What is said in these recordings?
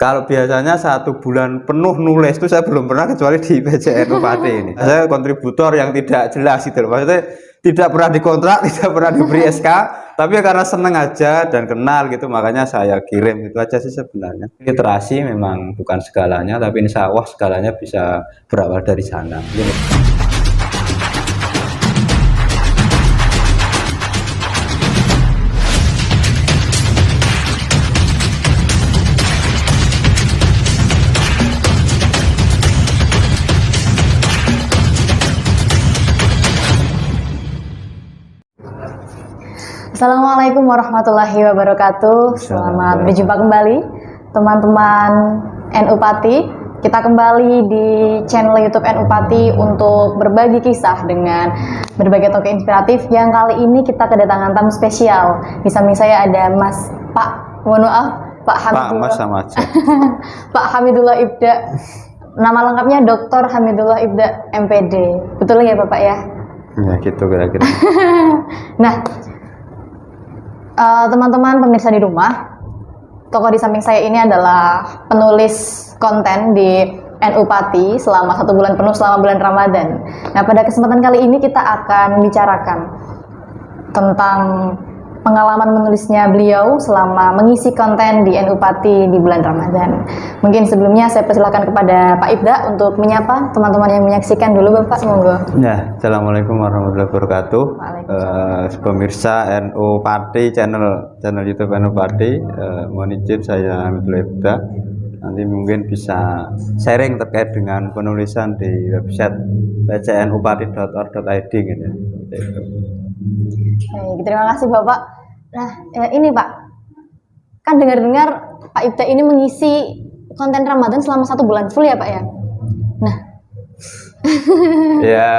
Kalau biasanya 1 bulan penuh nulis itu saya belum pernah kecuali di PJN Upati ini. Saya kontributor yang tidak jelas gitu loh. Maksudnya tidak pernah dikontrak, tidak pernah diberi SK, tapi karena seneng aja dan kenal gitu makanya saya kirim, itu aja sih sebenarnya. Literasi memang bukan segalanya, tapi insya Allah segalanya bisa berawal dari sana. Assalamualaikum warahmatullahi wabarakatuh. Selamat berjumpa kembali teman-teman NU Pati. Kita kembali di channel YouTube NU Pati untuk berbagi kisah dengan berbagai tokoh inspiratif. Yang kali ini kita kedatangan tamu spesial. Di samping saya ada Pak Hamidullah. Pak Hamidullah Ibda. Nama lengkapnya Dr. Hamidullah Ibda MPD. Betul ya Bapak ya? Ya gitu kira-kira. Nah, teman-teman pemirsa di rumah, tokoh di samping saya ini adalah penulis konten di NU Pati selama 1 bulan penuh selama bulan Ramadan. Nah, pada kesempatan kali ini kita akan bicarakan tentang pengalaman menulisnya beliau selama mengisi konten di NU Pati di bulan Ramadan. Mungkin sebelumnya saya persilakan kepada Pak Ibda untuk menyapa teman-teman yang menyaksikan dulu, Bapak. Monggo. Ya, assalamualaikum warahmatullahi wabarakatuh. Pemirsa NU Pati, channel YouTube NU Pati, mohon izin saya Hamidullah Ibda. Nanti mungkin bisa sharing terkait dengan penulisan di website pcnupati.org.id gitu ya. Baik, terima kasih Bapak. Nah, ini Pak, kan dengar-dengar Pak Ibda ini mengisi konten Ramadan selama 1 bulan full ya Pak ya? Nah, ya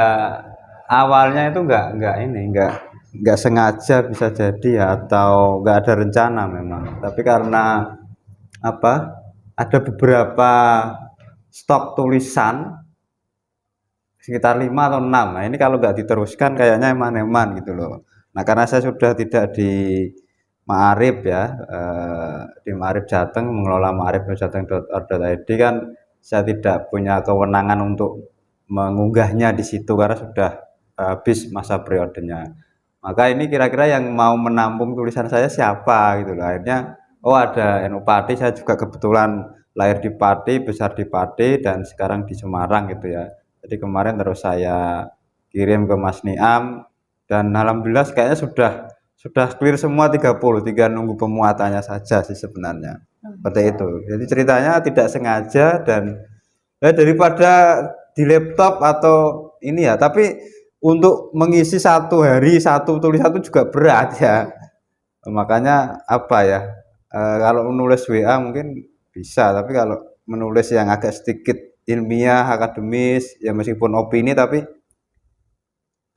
awalnya itu nggak sengaja bisa jadi ya, atau nggak ada rencana memang. Tapi karena ada beberapa stok tulisan sekitar 5 atau 6. Nah, ini kalau nggak diteruskan kayaknya eman-eman gitu loh. Nah, karena saya sudah tidak di Ma'arif ya, di Ma'arif Jateng, mengelola ma'arif.jateng.org.id, kan saya tidak punya kewenangan untuk mengunggahnya di situ karena sudah habis masa periodenya. Maka ini kira-kira yang mau menampung tulisan saya siapa gitu loh. Akhirnya ada NU Pati, saya juga kebetulan lahir di Pati, besar di Pati, dan sekarang di Semarang gitu ya. Jadi kemarin terus saya kirim ke Mas Niam, dan alhamdulillah kayaknya sudah clear semua 30, tinggal nunggu pemuatannya saja sih sebenarnya. Seperti itu. Jadi ceritanya tidak sengaja, dan daripada di laptop atau ini ya, tapi untuk mengisi 1 hari 1 tulisan itu juga berat ya. Makanya kalau menulis WA mungkin bisa, tapi kalau menulis yang agak sedikit ilmiah, akademis, ya meskipun opini tapi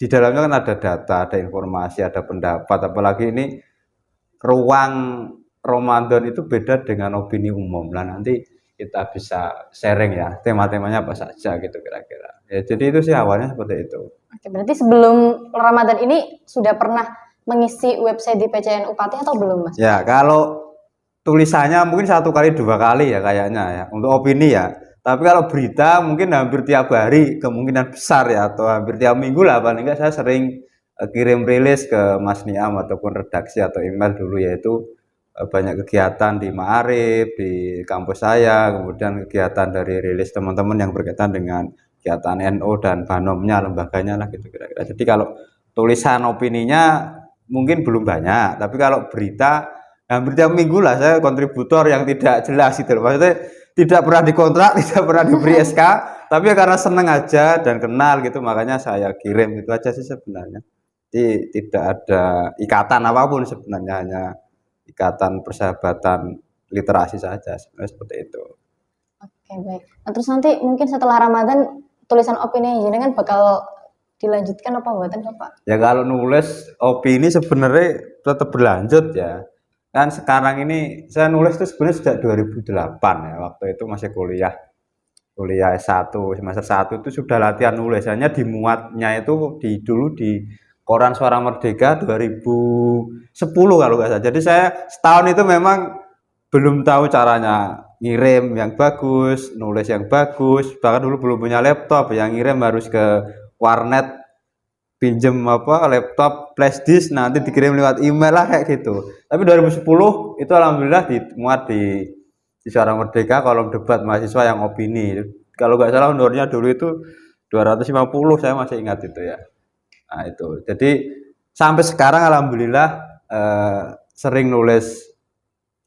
di dalamnya kan ada data, ada informasi, ada pendapat. Apalagi ini ruang Ramadan itu beda dengan opini umum. Nah, nanti kita bisa sharing ya, tema-temanya apa saja gitu kira-kira. Ya, jadi itu sih awalnya seperti itu. Oke, berarti sebelum Ramadan ini sudah pernah mengisi website di PCNU Pati atau belum, Mas? Ya, kalau tulisannya mungkin 1 kali 2 kali ya kayaknya ya, untuk opini ya. Tapi kalau berita mungkin hampir tiap hari, kemungkinan besar ya, atau hampir tiap minggu lah paling enggak. Saya sering kirim rilis ke Mas Niam ataupun redaksi atau email dulu, yaitu banyak kegiatan di Ma'arif, di kampus saya, kemudian kegiatan dari rilis teman-teman yang berkaitan dengan kegiatan NU dan banomnya, lembaganya lah gitu kira-kira. Jadi kalau tulisan opininya mungkin belum banyak, tapi kalau berita hampir tiap minggu lah saya kontributor yang tidak jelas gitu loh. Maksudnya tidak pernah dikontrak, tidak pernah diberi SK, tapi karena seneng aja dan kenal gitu makanya saya kirim, itu aja sih sebenarnya. Jadi tidak ada ikatan apapun sebenarnya, hanya ikatan persahabatan literasi saja sebenarnya, seperti itu. Oke, baik. Nah, terus nanti mungkin setelah Ramadan tulisan opini ini kan bakal dilanjutkan apa buatan Bapak? Ya kalau nulis opini sebenarnya tetap berlanjut ya. Kan sekarang ini saya nulis itu sebenarnya sejak 2008 ya, waktu itu masih kuliah S1, semester 1 itu sudah latihan nulis. Hanya dimuatnya itu dulu di Koran Suara Merdeka 2010 kalau nggak salah. Jadi saya setahun itu memang belum tahu caranya ngirim yang bagus, nulis yang bagus. Bahkan dulu belum punya laptop, yang ngirim harus ke warnet pinjem laptop flash disk nanti dikirim lewat email lah kayak gitu. Tapi 2010 itu alhamdulillah dimuat di Suara Merdeka kolom debat mahasiswa yang opini. Kalau nggak salah honornya dulu itu 250, saya masih ingat itu ya. Nah itu. Jadi sampai sekarang alhamdulillah sering nulis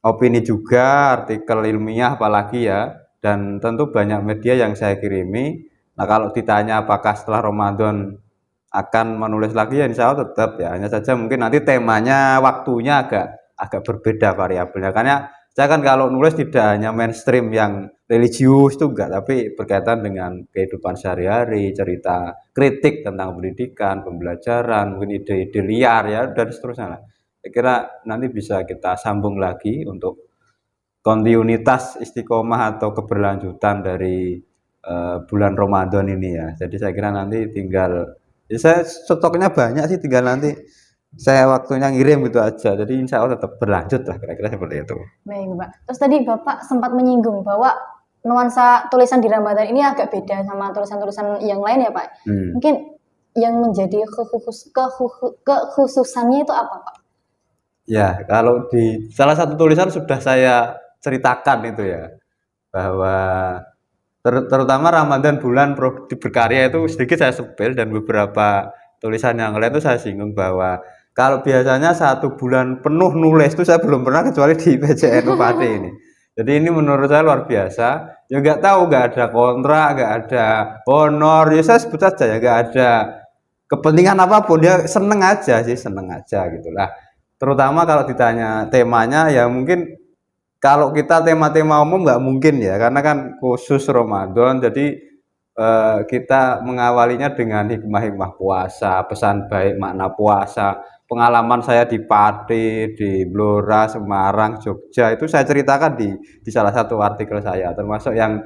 opini juga, artikel ilmiah apalagi ya, dan tentu banyak media yang saya kirimi. Nah kalau ditanya apakah setelah Ramadan akan menulis lagi ya insya Allah tetap ya, hanya saja mungkin nanti temanya waktunya agak berbeda variabelnya, karena saya kan kalau nulis tidak hanya mainstream yang religius itu enggak, tapi berkaitan dengan kehidupan sehari-hari, cerita kritik tentang pendidikan, pembelajaran, mungkin ide-ide liar ya dan seterusnya lah. Saya kira nanti bisa kita sambung lagi untuk kontinuitas istiqomah atau keberlanjutan dari bulan Ramadan ini ya. Jadi saya kira nanti tinggal ya saya stoknya banyak sih, tinggal nanti saya waktunya ngirim gitu aja. Jadi insya Allah tetap berlanjut lah, kira-kira seperti itu. Baik, Pak. Terus tadi Bapak sempat menyinggung bahwa nuansa tulisan di Ramadan ini agak beda sama tulisan-tulisan yang lain ya, Pak. Mungkin yang menjadi kekhususannya itu apa, Pak? Ya, kalau di salah satu tulisan sudah saya ceritakan itu ya, bahwa terutama Ramadan bulan berkarya itu sedikit saya sepil, dan beberapa tulisan yang lain itu saya singgung bahwa kalau biasanya 1 bulan penuh nulis itu saya belum pernah kecuali di PCN Upati ini. Jadi ini menurut saya luar biasa. Ya nggak tahu, nggak ada kontrak, nggak ada honor, ya saya sebut saja ya, nggak ada kepentingan apapun, dia seneng aja sih, seneng aja gitulah. Terutama kalau ditanya temanya ya mungkin kalau kita tema-tema umum nggak mungkin ya, karena kan khusus Ramadan, jadi kita mengawalinya dengan hikmah-hikmah puasa, pesan baik makna puasa, pengalaman saya di Pati, di Blora, Semarang, Jogja, itu saya ceritakan di salah satu artikel saya, termasuk yang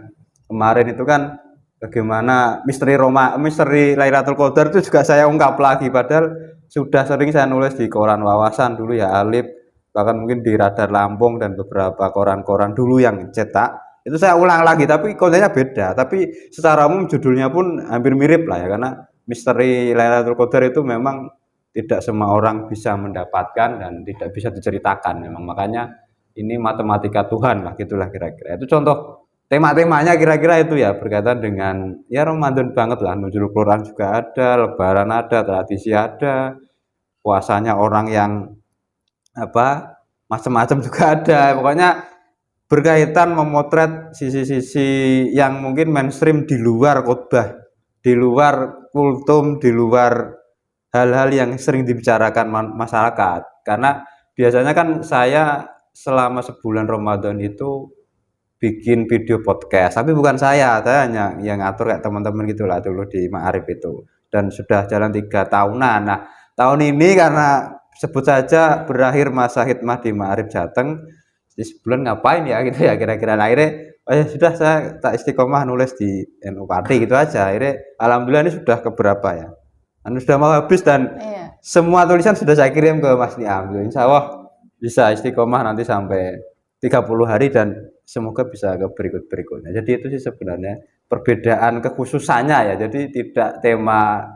kemarin itu kan bagaimana misteri Lailatul Qadar itu juga saya ungkap lagi, padahal sudah sering saya nulis di koran wawasan dulu ya, Alif, bahkan mungkin di Radar Lampung dan beberapa koran-koran dulu yang cetak, itu saya ulang lagi tapi kontennya beda, tapi secara umum judulnya pun hampir mirip lah ya, karena misteri Lailatul Qadar itu memang tidak semua orang bisa mendapatkan dan tidak bisa diceritakan memang, makanya ini matematika Tuhan lah gitulah kira-kira. Itu contoh tema-temanya kira-kira itu ya, berkaitan dengan ya Ramadan banget lah, nuzul Quran juga ada, lebaran ada, tradisi ada, puasanya orang yang apa macam-macam juga ada, pokoknya berkaitan memotret sisi-sisi yang mungkin mainstream di luar khotbah, di luar kultum, di luar hal-hal yang sering dibicarakan masyarakat. Karena biasanya kan saya selama sebulan Ramadan itu bikin video podcast, tapi bukan saya hanya yang ngatur kayak teman-teman gitulah dulu di Ma'arif itu, dan sudah jalan 3 tahunan. Nah tahun ini karena sebut saja berakhir masa khidmah di Ma'arif Jateng, di sebulan ngapain ya gitu ya kira-kira. Nah, akhirnya sudah saya tak istiqomah nulis di NU Pati gitu aja. Akhirnya alhamdulillah ini sudah keberapa ya, sudah mau habis, dan semua tulisan sudah saya kirim ke Mas Niam. Insya Allah bisa istiqomah nanti sampai 30 hari dan semoga bisa ke berikut-berikutnya. Jadi itu sih sebenarnya perbedaan kekhususannya ya. Jadi tidak tema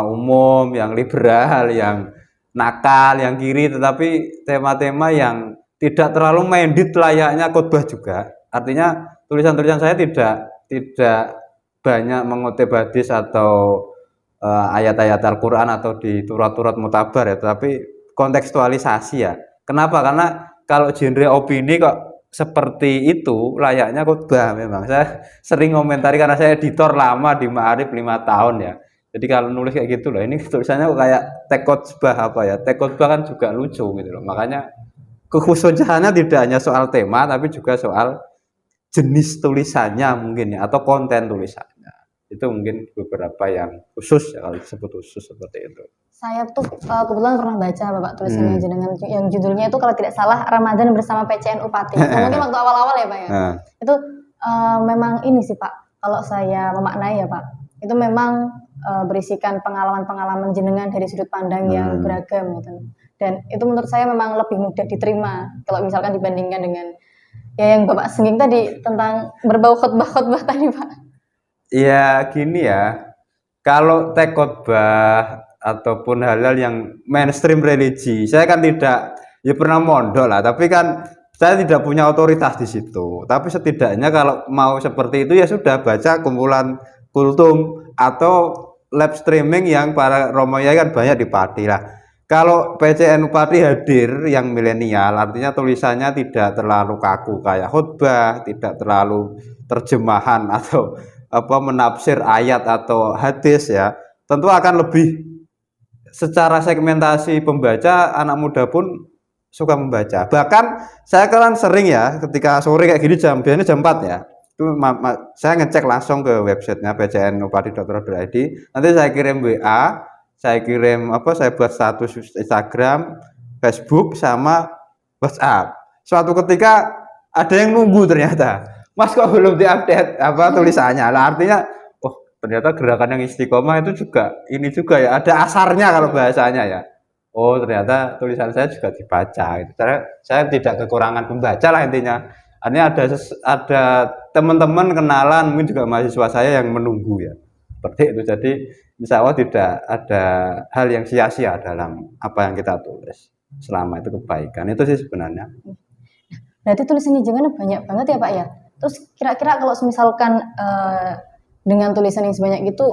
umum yang liberal, yang nakal, yang kiri, tetapi tema-tema yang tidak terlalu minded layaknya khotbah juga. Artinya tulisan-tulisan saya tidak banyak mengutip hadis atau ayat-ayat Al-Quran atau di turat-turat mutabar ya, tapi kontekstualisasi ya. Kenapa? Karena kalau genre opini kok seperti itu layaknya khotbah. Memang saya sering komentari karena saya editor lama di Ma'arif 5 tahun ya. Jadi kalau nulis kayak gitu loh, ini tulisannya kok kayak teks khotbah apa ya, teks khotbah kan juga lucu gitu loh. Makanya kekhususannya tidak hanya soal tema tapi juga soal jenis tulisannya mungkin ya, atau konten tulisannya. Itu mungkin beberapa yang khusus ya, kalau disebut khusus seperti itu. Saya tuh kebetulan pernah baca Bapak tulisannya jenengan yang judulnya itu kalau tidak salah Ramadan bersama PCN Upati. Mungkin waktu awal-awal ya Pak ya. Itu memang ini sih Pak, kalau saya memaknai ya Pak, itu memang berisikan pengalaman-pengalaman jenengan dari sudut pandang yang beragam gitu. Dan itu menurut saya memang lebih mudah diterima kalau misalkan dibandingkan dengan Ya yang Bapak singgung tadi tentang berbau khotbah-khotbah tadi Pak. Ya gini ya, kalau teks khotbah ataupun hal-hal yang mainstream religi, saya kan tidak ya pernah mondok lah, tapi kan saya tidak punya otoritas di situ. Tapi setidaknya kalau mau seperti itu ya sudah baca kumpulan kultum atau live streaming yang para Romoya kan banyak di Pati lah. Kalau PCN Pati hadir yang milenial, artinya tulisannya tidak terlalu kaku kayak khotbah, tidak terlalu terjemahan atau apa menafsir ayat atau hadis ya, tentu akan lebih secara segmentasi pembaca anak muda pun suka membaca. Bahkan saya kan sering ya ketika sore kayak gini biasanya jam 4 ya. Itu saya ngecek langsung ke websitenya pcnupati.or.id. Nanti saya kirim WA, saya kirim apa saya buat status Instagram, Facebook sama WhatsApp. Suatu ketika ada yang nunggu ternyata. Mas kok belum diupdate apa tulisannya? Lah artinya ternyata gerakan yang istiqomah itu juga ini juga ya ada asarnya kalau bahasanya ya. Oh ternyata tulisan saya juga dibaca gitu. Saya tidak kekurangan pembaca lah intinya. Artinya ada teman-teman kenalan mungkin juga mahasiswa saya yang menunggu ya seperti itu. Jadi insya Allah tidak ada hal yang sia-sia dalam apa yang kita tulis selama itu kebaikan itu sih sebenarnya. Berarti tulisannya jangan banyak banget ya Pak ya. Terus kira-kira kalau misalkan dengan tulisan yang sebanyak itu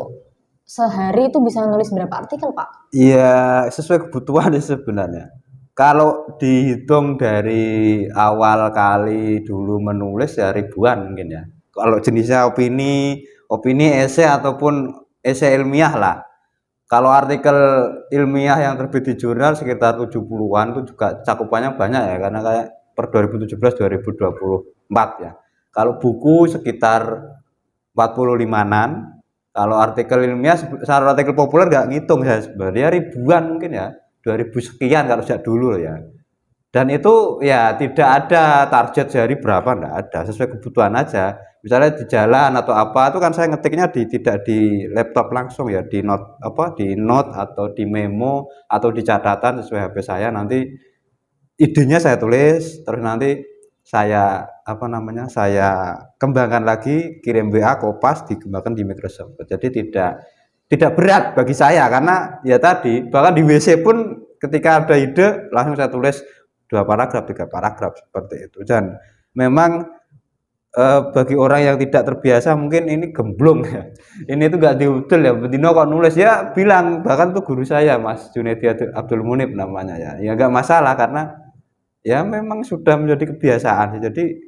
sehari itu bisa nulis berapa artikel Pak? Iya sesuai kebutuhan sebenarnya. Kalau dihitung dari awal kali dulu menulis ya ribuan mungkin ya. Kalau jenisnya opini esai ataupun esai ilmiah lah. Kalau artikel ilmiah yang terbit di jurnal sekitar 70-an itu juga cakupannya banyak ya karena kayak per 2017-2024 ya. Kalau buku sekitar 45-an. Kalau artikel ilmiah, secara artikel populer nggak ngitung ya sebenarnya ribuan mungkin ya, 2000 sekian kalau sejak dulu ya. Dan itu ya tidak ada target sehari berapa, enggak ada, sesuai kebutuhan aja. Misalnya di jalan atau apa itu kan saya ngetiknya tidak di laptop langsung ya, di note atau di memo atau di catatan sesuai HP saya. Nanti idenya saya tulis, terus nanti saya saya kembangkan lagi, kirim WA, kopas, dikembangkan di Microsoft. Jadi tidak berat bagi saya karena ya tadi bahkan di WC pun ketika ada ide langsung saya tulis 2 paragraf 3 paragraf seperti itu. Dan memang bagi orang yang tidak terbiasa mungkin ini gemblong ya. Ini tuh gak diudel ya, Betino kok nulis ya bilang, bahkan tuh guru saya Mas Junedi Abdul Munib namanya ya. Ya nggak masalah karena ya memang sudah menjadi kebiasaan. Jadi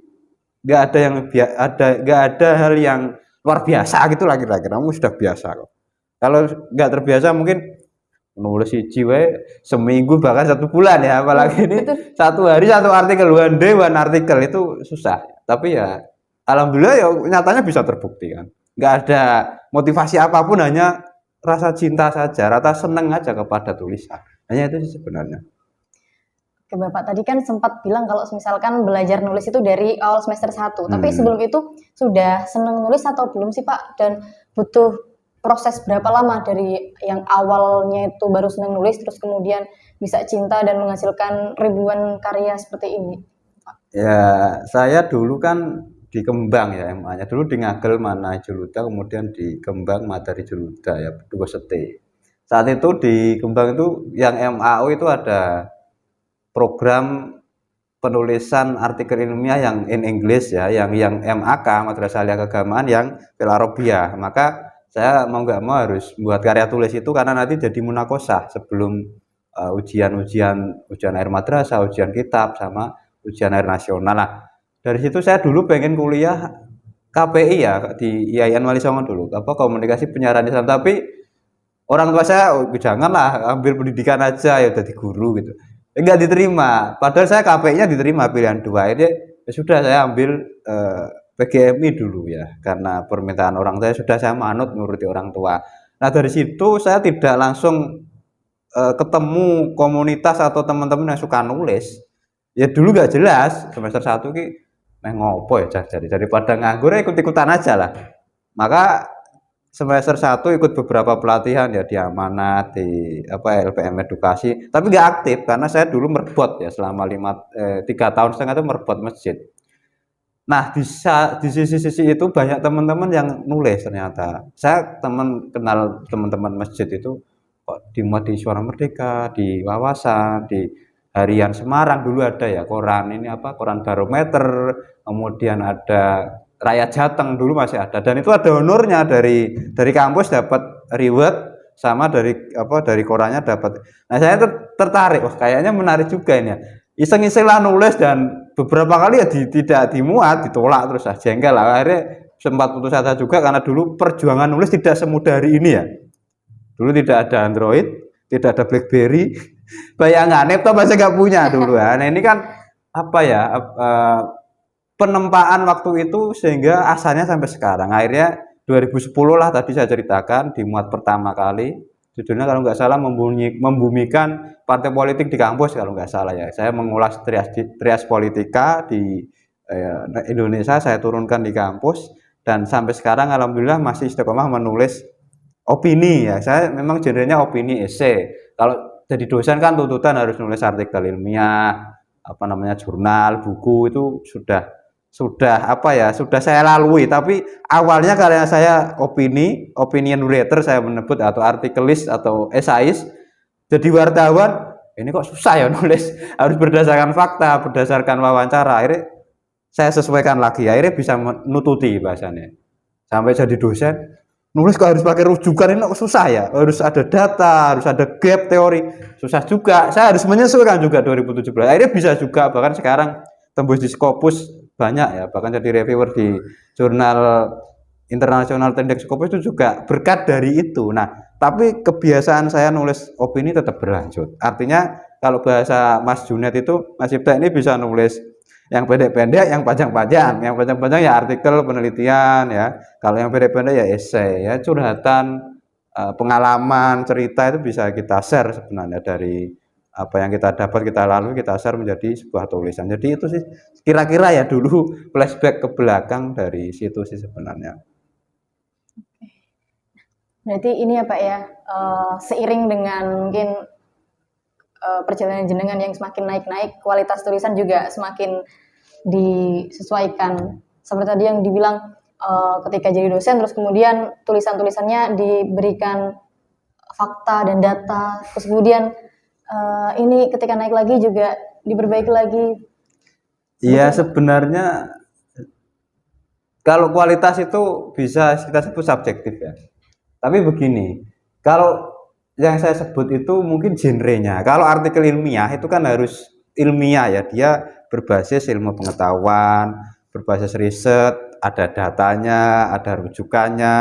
nggak ada hal yang luar biasa gitu lah kira-kira. Kamu sudah biasa kok. Kalau nggak terbiasa mungkin nulis wae seminggu bahkan 1 bulan ya, apalagi ini satu hari satu artikel, one day one artikel itu susah. Tapi ya alhamdulillah ya nyatanya bisa terbukti kan. Nggak ada motivasi apapun, hanya rasa cinta saja, rasa seneng aja kepada tulisan. Hanya itu sih sebenarnya. Oke, Bapak tadi kan sempat bilang kalau misalkan belajar nulis itu dari awal semester 1. Tapi sebelum itu sudah senang nulis atau belum sih Pak? Dan butuh proses berapa lama dari yang awalnya itu baru senang nulis terus kemudian bisa cinta dan menghasilkan ribuan karya seperti ini? Ya, saya dulu kan di Kembang ya MA-nya. Dulu di Ngagel Mana Juluda, kemudian di Kembang Materi Juluda ya, 2 sete. Saat itu di Kembang itu yang MAU itu ada program penulisan artikel ilmiah yang in English ya, yang MAK Madrasah Aliyah Keagamaan yang Fil Arabiyah. Maka saya mau nggak mau harus buat karya tulis itu karena nanti jadi munakosah sebelum ujian air madrasah, ujian kitab sama ujian air nasional lah. Dari situ saya dulu pengen kuliah KPI ya di IAIN Wali Songo dulu, komunikasi penyiaran Islam, tapi orang tua saya janganlah ambil pendidikan aja ya jadi guru gitu. Enggak diterima, padahal saya KPI-nya diterima pilihan 2. Ini ya sudah saya ambil PGMI dulu ya, karena permintaan orang tua sudah saya manut nuruti orang tua. Nah dari situ saya tidak langsung ketemu komunitas atau teman-teman yang suka nulis. Ya dulu gak jelas, semester 1 ki ngopo ya cari daripada nganggur ikut-ikutan aja lah. Maka semester 1 ikut beberapa pelatihan ya di Amanat, di LPM Edukasi, tapi nggak aktif karena saya dulu merbot ya selama 3 tahun setengah itu merbot masjid. Nah, di sisi-sisi itu banyak teman-teman yang nulis ternyata. Saya kenal teman-teman masjid itu kok dimuat di Suara Merdeka, di Wawasan, di Harian Semarang dulu ada ya koran ini apa koran Barometer, kemudian ada Rakyat Jateng dulu masih ada dan itu ada honornya dari kampus dapat reward sama dari korannya dapat. Nah, saya tertarik, wah kayaknya menarik juga ini ya. Iseng-iseng lah nulis dan beberapa kali ya tidak dimuat, ditolak terus jengkel lah. Akhirnya sempat putus asa juga karena dulu perjuangan nulis tidak semudah hari ini ya. Dulu tidak ada Android, tidak ada BlackBerry. Bayangan laptop masih nggak punya dulu ya. Nah ini kan apa ya penempaan waktu itu sehingga asalnya sampai sekarang. Akhirnya 2010 lah tadi saya ceritakan dimuat pertama kali. Judulnya kalau nggak salah membumikan partai politik di kampus kalau nggak salah ya. Saya mengulas trias politika di Indonesia, saya turunkan di kampus dan sampai sekarang alhamdulillah masih istiqomah menulis opini ya. Saya memang genrenya opini esai. Kalau jadi dosen kan tuntutan harus nulis artikel ilmiah, apa namanya jurnal, buku itu sudah saya lalui, tapi awalnya karena saya opinion writer saya menyebut atau artikelis atau esais, jadi wartawan ini kok susah ya nulis, harus berdasarkan fakta, berdasarkan wawancara. Akhirnya saya sesuaikan lagi, akhirnya bisa menututi bahasanya. Sampai jadi dosen, nulis kok harus pakai rujukan, ini kok susah ya, harus ada data, harus ada gap teori, susah juga. Saya harus menyesuaikan juga 2017. Akhirnya bisa juga, bahkan sekarang tembus di Scopus banyak ya, bahkan jadi reviewer di jurnal internasional Tendek Scopus itu juga berkat dari itu. Nah, tapi kebiasaan saya nulis opini tetap berlanjut. Artinya kalau bahasa Mas Junet itu, Mas Cipta ini bisa nulis yang pendek-pendek, yang panjang-panjang. Yang panjang-panjang ya artikel penelitian ya. Kalau yang pendek-pendek ya esai ya, curhatan, pengalaman, cerita itu bisa kita share sebenarnya dari apa yang kita dapat kita lalui kita share menjadi sebuah tulisan. Jadi itu sih kira-kira ya dulu flashback ke belakang dari situ sih sebenarnya. Berarti ini ya Pak ya, seiring dengan mungkin perjalanan jenengan yang semakin naik-naik, kualitas tulisan juga semakin disesuaikan. Seperti tadi yang dibilang ketika jadi dosen, terus kemudian tulisan-tulisannya diberikan fakta dan data, terus kemudian ini ketika naik lagi juga diperbaiki lagi. Iya sebenarnya kalau kualitas itu bisa kita sebut subjektif ya. Tapi begini, kalau yang saya sebut itu mungkin genrenya. Kalau artikel ilmiah itu kan harus ilmiah ya, dia berbasis ilmu pengetahuan, berbasis riset, ada datanya, ada rujukannya.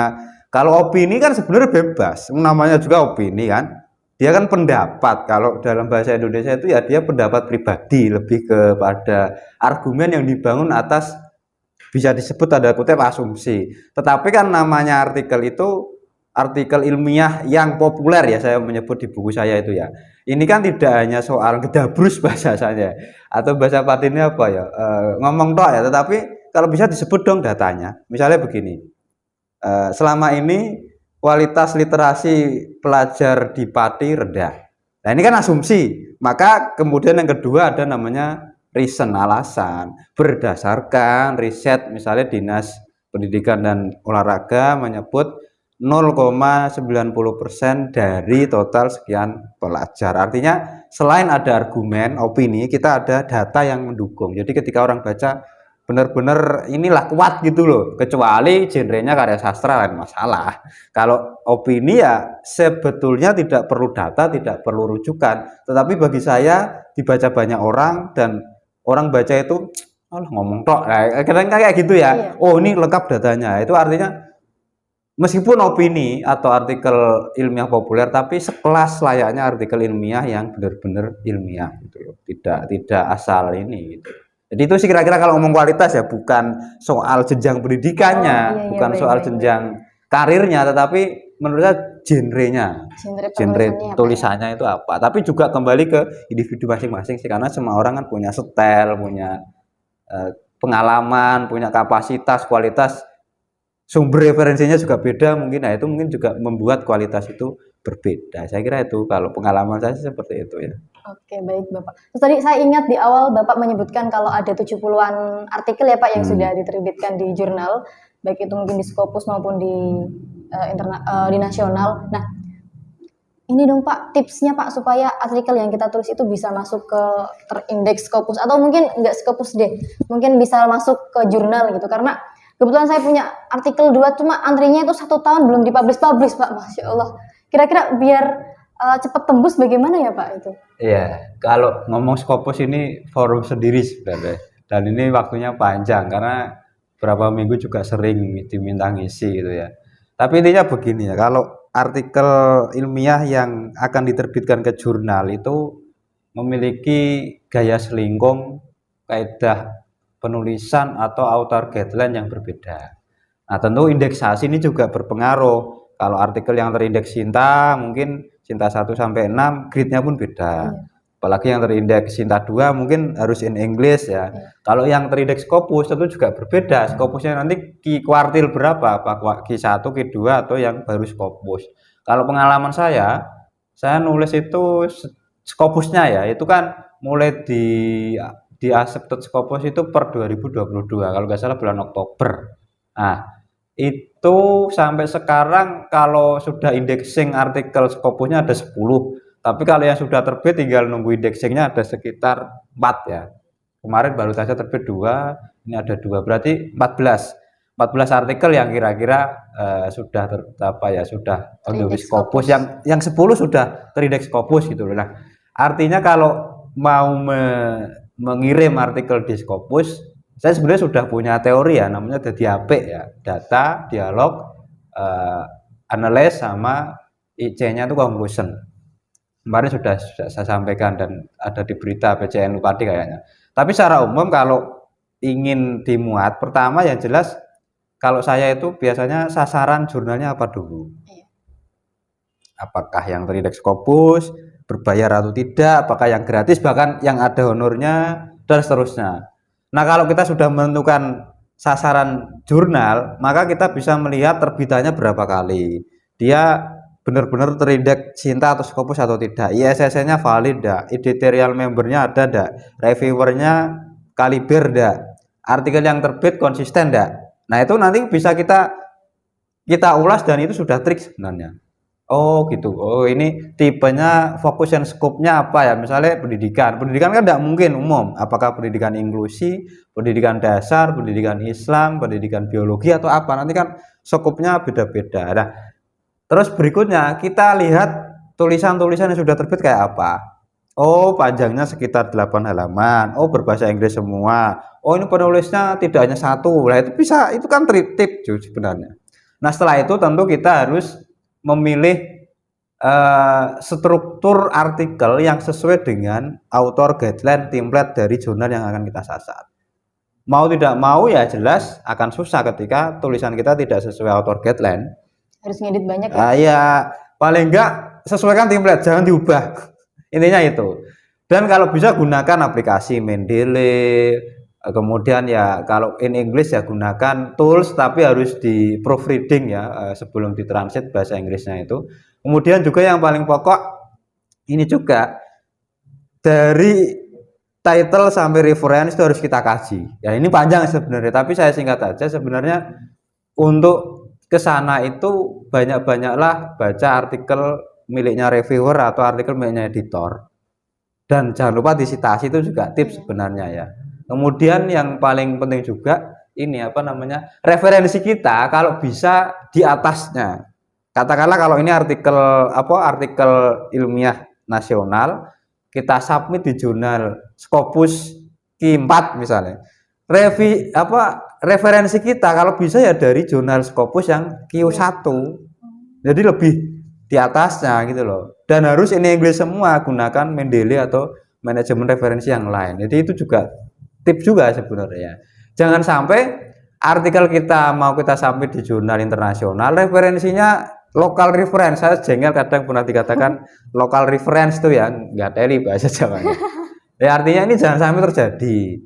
Kalau opini kan sebenarnya bebas, namanya juga opini kan. Dia kan pendapat, kalau dalam bahasa Indonesia itu ya dia pendapat pribadi, lebih kepada argumen yang dibangun atas bisa disebut tanda kutip asumsi. Tetapi kan namanya artikel itu artikel ilmiah yang populer ya, saya menyebut di buku saya itu ya. Ini kan tidak hanya soal gedabrus bahasanya atau bahasa patinnya apa ya, ngomong tok ya, tetapi kalau bisa disebut dong datanya. Misalnya begini, selama ini kualitas literasi pelajar di Pati rendah. Nah ini kan asumsi. Maka kemudian yang kedua ada namanya reason, alasan. Berdasarkan riset misalnya Dinas Pendidikan dan Olahraga menyebut 0,90% dari total sekian pelajar. Artinya selain ada argumen, opini, kita ada data yang mendukung. Jadi ketika orang baca benar-benar inilah kuat gitu loh, kecuali genrenya karya sastra lain masalah. Kalau opini ya sebetulnya tidak perlu data, tidak perlu rujukan, tetapi bagi saya dibaca banyak orang dan orang baca itu ngomong tok, nah, kadang kayak gitu ya. Oh ini lengkap datanya, itu artinya meskipun opini atau artikel ilmiah populer, tapi sekelas layaknya artikel ilmiah yang benar-benar ilmiah gitu loh, tidak asal ini gitu. Jadi itu sih kira-kira kalau ngomong kualitas ya, bukan soal jenjang pendidikannya, bukan soal jenjang karirnya, tetapi menurut saya genrenya, genre tulisannya itu apa. Tapi juga kembali ke individu masing-masing sih, karena semua orang kan punya style, punya pengalaman, punya kapasitas, kualitas, sumber referensinya juga beda mungkin. Nah itu mungkin juga membuat kualitas itu berbeda. Saya kira itu kalau pengalaman saya seperti itu ya. Oke, baik Bapak. Terus tadi saya ingat di awal Bapak menyebutkan kalau ada 70-an artikel ya Pak yang sudah diterbitkan di jurnal, baik itu mungkin di Scopus maupun di di nasional. Nah, ini dong Pak, tipsnya Pak supaya artikel yang kita tulis itu bisa masuk ke terindeks Scopus atau mungkin enggak Scopus deh, mungkin bisa masuk ke jurnal gitu. Karena kebetulan saya punya artikel 2 cuma antrinya itu 1 tahun belum dipublish Pak, Masya Allah. Kira-kira biar cepat tembus bagaimana ya Pak itu? Iya, kalau ngomong Scopus ini forum sendiri sebenarnya. Dan ini waktunya panjang karena berapa minggu juga sering diminta ngisi gitu ya. Tapi intinya begini ya, kalau artikel ilmiah yang akan diterbitkan ke jurnal itu memiliki gaya selingkung, kaidah penulisan atau author guideline yang berbeda. Nah, tentu indeksasi ini juga berpengaruh. Kalau artikel yang terindeks Sinta mungkin Sinta 1 sampai 6 grade-nya pun beda. Apalagi yang terindeks Sinta 2 mungkin harus in English ya. Kalau yang terindeks Scopus tentu juga berbeda. Scopusnya nanti Ki kuartil berapa? Apa Q1, Q2 atau yang baru Scopus. Kalau pengalaman saya nulis itu Scopusnya ya, itu kan mulai di accepted Scopus itu per 2022 kalau nggak salah bulan Oktober. Nah, itu sampai sekarang kalau sudah indexing artikel Scopusnya ada 10, tapi kalau yang sudah terbit tinggal nunggu indexingnya ada sekitar 4 ya. Kemarin baru saja terbit 2, ini ada 2, berarti 14 artikel yang kira-kira sudah sudah on the Scopus, yang 10 sudah terindeks Scopus gitu loh. Nah, artinya kalau mau mengirim artikel di Scopus, saya sebenarnya sudah punya teori ya, namanya DDAP ya, data, dialog, analysis sama IC-nya itu conclusion. Kemarin sudah saya sampaikan dan ada di berita PCN Upati kayaknya. Tapi secara umum kalau ingin dimuat, pertama yang jelas kalau saya itu biasanya sasaran jurnalnya apa dulu. Apakah yang terindeks Scopus, berbayar atau tidak, apakah yang gratis, bahkan yang ada honornya, dan seterusnya. Nah, kalau kita sudah menentukan sasaran jurnal, maka kita bisa melihat terbitannya berapa kali. Dia benar-benar terindeks Sinta atau Scopus atau tidak. ISSN-nya valid enggak? Editorial membernya ada enggak? Reviewernya kaliber enggak? Artikel yang terbit konsisten enggak? Nah, itu nanti bisa kita ulas dan itu sudah trik sebenarnya. Oh gitu, oh ini tipenya fokus dan skopnya apa ya, misalnya pendidikan kan tidak mungkin umum, apakah pendidikan inklusi, pendidikan dasar, pendidikan Islam, pendidikan biologi atau apa, nanti kan skopnya beda-beda. Nah, terus berikutnya kita lihat tulisan-tulisan yang sudah terbit kayak apa. Oh, panjangnya sekitar 8 halaman, oh berbahasa Inggris semua, oh ini penulisnya tidak hanya 1, nah itu bisa, itu kan tip sebenarnya. Nah, setelah itu tentu kita harus memilih struktur artikel yang sesuai dengan author guideline template dari jurnal yang akan kita sasar. Mau tidak mau ya jelas akan susah ketika tulisan kita tidak sesuai author guideline. Harus ngedit banyak ya? Ya paling enggak sesuaikan template, jangan diubah. Intinya itu. Dan kalau bisa gunakan aplikasi Mendeley. Kemudian ya kalau in English ya gunakan tools tapi harus di proofreading ya sebelum ditranslate bahasa Inggrisnya itu. Kemudian juga yang paling pokok ini juga dari title sampai reference itu harus kita kaji. Ya ini panjang sebenarnya tapi saya singkat aja, sebenarnya untuk ke sana itu banyak-banyaklah baca artikel miliknya reviewer atau artikel miliknya editor. Dan jangan lupa disitasi, itu juga tips sebenarnya ya. Kemudian yang paling penting juga ini referensi kita kalau bisa di atasnya. Katakanlah kalau ini artikel ilmiah nasional, kita submit di jurnal Scopus Q4 misalnya. Referensi kita kalau bisa ya dari jurnal Scopus yang Q1. Jadi lebih di atasnya gitu loh. Dan harus ini Inggris semua, gunakan Mendeley atau manajemen referensi yang lain. Jadi itu juga tips juga sebenarnya. Jangan sampai artikel kita sampai di jurnal internasional, referensinya lokal reference. Saya jengkel kadang pernah dikatakan lokal reference itu ya, nggak teli bahasa Jawanya. Ya artinya ini jangan sampai terjadi.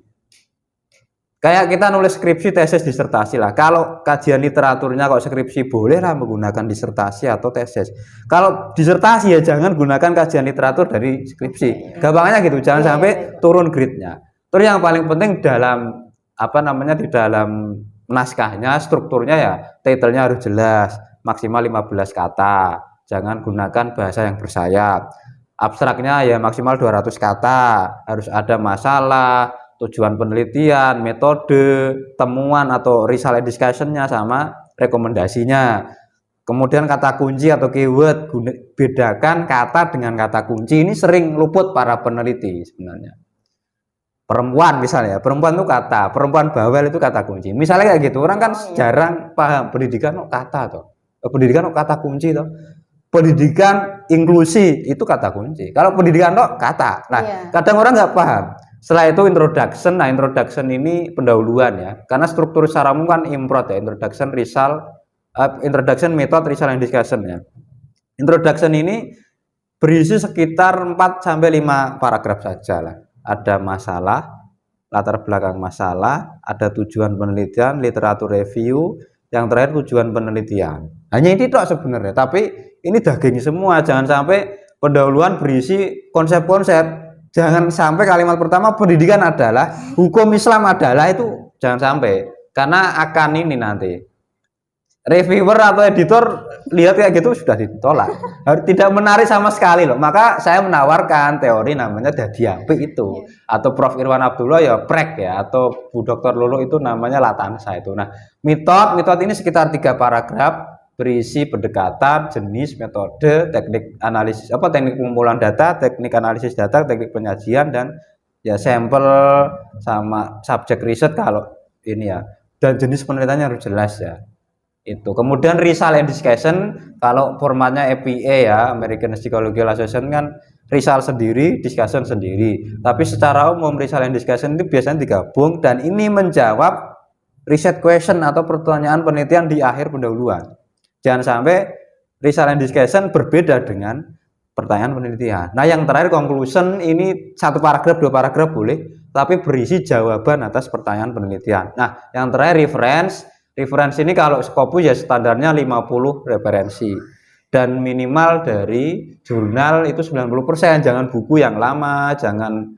Kayak kita nulis skripsi, tesis, disertasi lah. Kalau kajian literaturnya kok skripsi boleh lah menggunakan disertasi atau tesis. Kalau disertasi ya jangan gunakan kajian literatur dari skripsi. Gampangnya gitu, jangan sampai turun grade-nya. Terus yang paling penting dalam di dalam naskahnya, strukturnya ya title-nya harus jelas, maksimal 15 kata. Jangan gunakan bahasa yang bersayap. Abstraknya ya maksimal 200 kata. Harus ada masalah, tujuan penelitian, metode, temuan atau result discussion-nya sama rekomendasinya. Kemudian kata kunci atau keyword, bedakan kata dengan kata kunci. Ini sering luput para peneliti sebenarnya. Perempuan misalnya, perempuan itu kata, perempuan bawel itu kata kunci. Misalnya kayak gitu, orang kan jarang paham pendidikan kata toh. Pendidikan kata kunci toh. Pendidikan inklusi itu kata kunci. Kalau pendidikan kata. Nah, kadang orang nggak paham. Setelah itu introduction. Nah, introduction ini pendahuluan ya. Karena struktur secara umum kan improt ya. Introduction, result, introduction, method, result, and discussion ya. Introduction ini berisi sekitar 4 sampai 5 paragraf saja lah. Ada masalah, latar belakang masalah, ada tujuan penelitian, literatur review, yang terakhir tujuan penelitian. Hanya itu sebenarnya, tapi ini daging semua. Jangan sampai pendahuluan berisi konsep-konsep. Jangan sampai kalimat pertama pendidikan adalah, hukum Islam adalah, itu jangan sampai, karena akan ini nanti reviewer atau editor lihat kayak gitu sudah ditolak, tidak menarik sama sekali loh. Maka saya menawarkan teori namanya dadi apik itu, atau Prof Irwan Abdullah ya prek ya, atau Bu Dr. Lulu itu namanya latansa itu. Nah, metode ini sekitar 3 paragraf, berisi pendekatan, jenis, metode, teknik analisis teknik pengumpulan data, teknik analisis data, teknik penyajian, dan ya sampel sama subjek riset kalau ini ya, dan jenis penelitiannya harus jelas ya. Itu kemudian result and discussion, kalau formatnya APA ya, American Psychological Association kan result sendiri, discussion sendiri, tapi secara umum result and discussion itu biasanya digabung, dan ini menjawab research question atau pertanyaan penelitian di akhir pendahuluan. Jangan sampai result and discussion berbeda dengan pertanyaan penelitian. Nah, yang terakhir conclusion, ini 1 paragraf 2 paragraf boleh, tapi berisi jawaban atas pertanyaan penelitian. Nah, yang terakhir reference ini kalau Scopus ya standarnya 50 referensi, dan minimal dari jurnal itu 90%. Jangan buku yang lama, jangan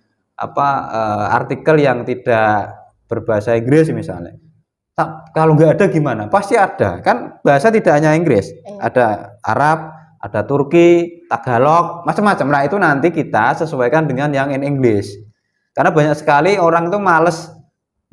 artikel yang tidak berbahasa Inggris misalnya. Kalau nggak ada gimana? Pasti ada, kan bahasa tidak hanya Inggris, ada Arab, ada Turki, Tagalog, macam-macam. Nah, itu nanti kita sesuaikan dengan yang in English. Karena banyak sekali orang itu males,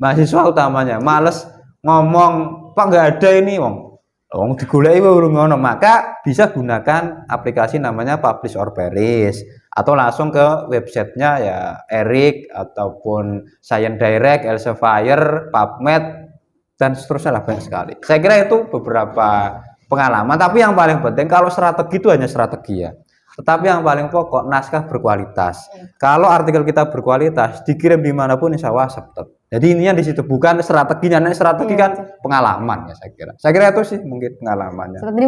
mahasiswa utamanya males ngomong, Pak nggak ada ini wong digoleki urung ngono. Maka bisa gunakan aplikasi namanya Publish or Perish, atau langsung ke websitenya ya Eric ataupun Science Direct, Elsevier, PubMed, dan seterusnya lah, banyak sekali. Saya kira itu beberapa pengalaman, tapi yang paling penting kalau strategi itu hanya strategi ya. Tetapi yang paling pokok naskah berkualitas. Kalau artikel kita berkualitas, dikirim dimanapun insya Allah accepted. Jadi ininya di situ, bukan strateginya. Nah, strategi kan pengalaman ya saya kira. Saya kira itu sih mungkin pengalamannya. Tadi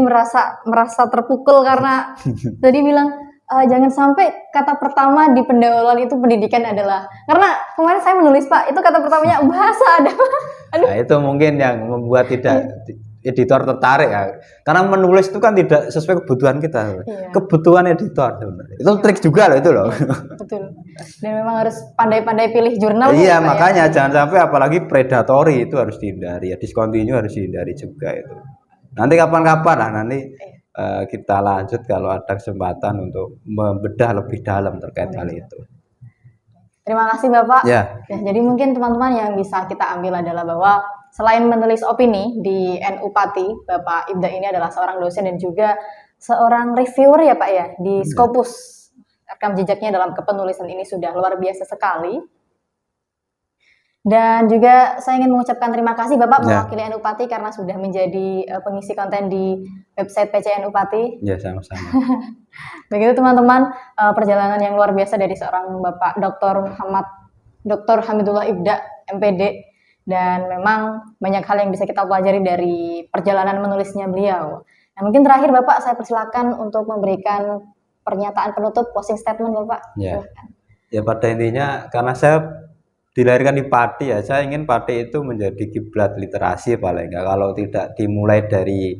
merasa terpukul karena tadi bilang jangan sampai kata pertama di pendahuluan itu pendidikan adalah, karena kemarin saya menulis Pak, itu kata pertamanya bahasa ada. Nah, itu mungkin yang membuat editor tertarik ya, karena menulis itu kan tidak sesuai kebutuhan kita. Kebutuhan editor itu trik juga loh itu loh. Betul. Dan memang harus pandai-pandai pilih jurnal. Iya, makanya jangan sampai apalagi predatory itu harus dihindari ya, discontinue harus dihindari juga itu. Nanti kapan-kapan lah kita lanjut kalau ada kesempatan untuk membedah lebih dalam terkait hal itu. Terima kasih Bapak. Ya, jadi mungkin teman-teman yang bisa kita ambil adalah bahwa selain menulis opini di NU Pati, Bapak Ibda ini adalah seorang dosen dan juga seorang reviewer ya Pak ya di Scopus. Rekam jejaknya dalam kepenulisan ini sudah luar biasa sekali. Dan juga saya ingin mengucapkan terima kasih Bapak mewakili NU Pati karena sudah menjadi pengisi konten di website PCNU Pati. Ya, sama-sama. Begitu teman-teman, perjalanan yang luar biasa dari seorang Bapak Dr. Hamidullah Ibda, MPD. Dan memang banyak hal yang bisa kita pelajari dari perjalanan menulisnya beliau. Nah, mungkin terakhir Bapak saya persilakan untuk memberikan pernyataan penutup, closing statement Bapak. Ya, pada intinya karena saya dilahirkan di Pati ya, saya ingin Pati itu menjadi kiblat literasi paling enggak. Kalau tidak dimulai dari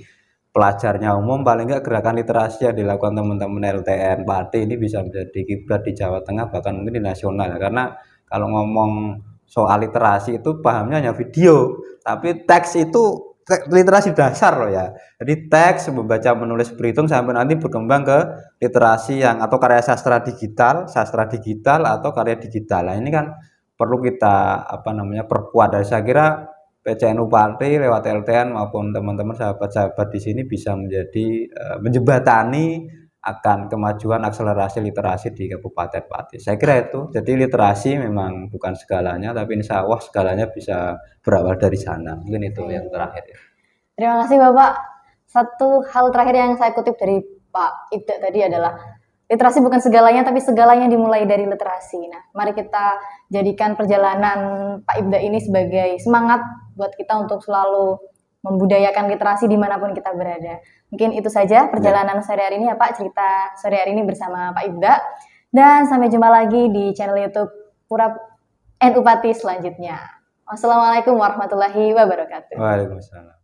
pelajarnya umum, paling enggak gerakan literasi yang dilakukan teman-teman LTN Pati ini bisa menjadi kiblat di Jawa Tengah, bahkan mungkin di nasional. Karena kalau ngomong soal literasi itu pahamnya hanya video, tapi teks itu literasi dasar loh ya. Jadi teks, membaca, menulis, berhitung sampai nanti berkembang ke literasi yang atau karya sastra digital atau karya digital. Nah, ini kan perlu kita perkuat. Dan saya kira PCNU Pati lewat LTN maupun teman-teman sahabat-sahabat di sini bisa menjadi menjembatani akan kemajuan akselerasi literasi di Kabupaten Pati. Saya kira itu. Jadi literasi memang bukan segalanya, tapi insya Allah segalanya bisa berawal dari sana. Mungkin itu yang terakhir. Terima kasih Bapak. Satu hal terakhir yang saya kutip dari Pak Ibda tadi adalah literasi bukan segalanya, tapi segalanya dimulai dari literasi. Nah, mari kita jadikan perjalanan Pak Ibda ini sebagai semangat buat kita untuk selalu membudayakan literasi dimanapun kita berada. Mungkin itu saja perjalanan sore hari ini ya Pak, cerita sore hari ini bersama Pak Ibda. Dan sampai jumpa lagi di channel YouTube Pura NU Pati selanjutnya. Wassalamualaikum warahmatullahi wabarakatuh. Waalaikumsalam.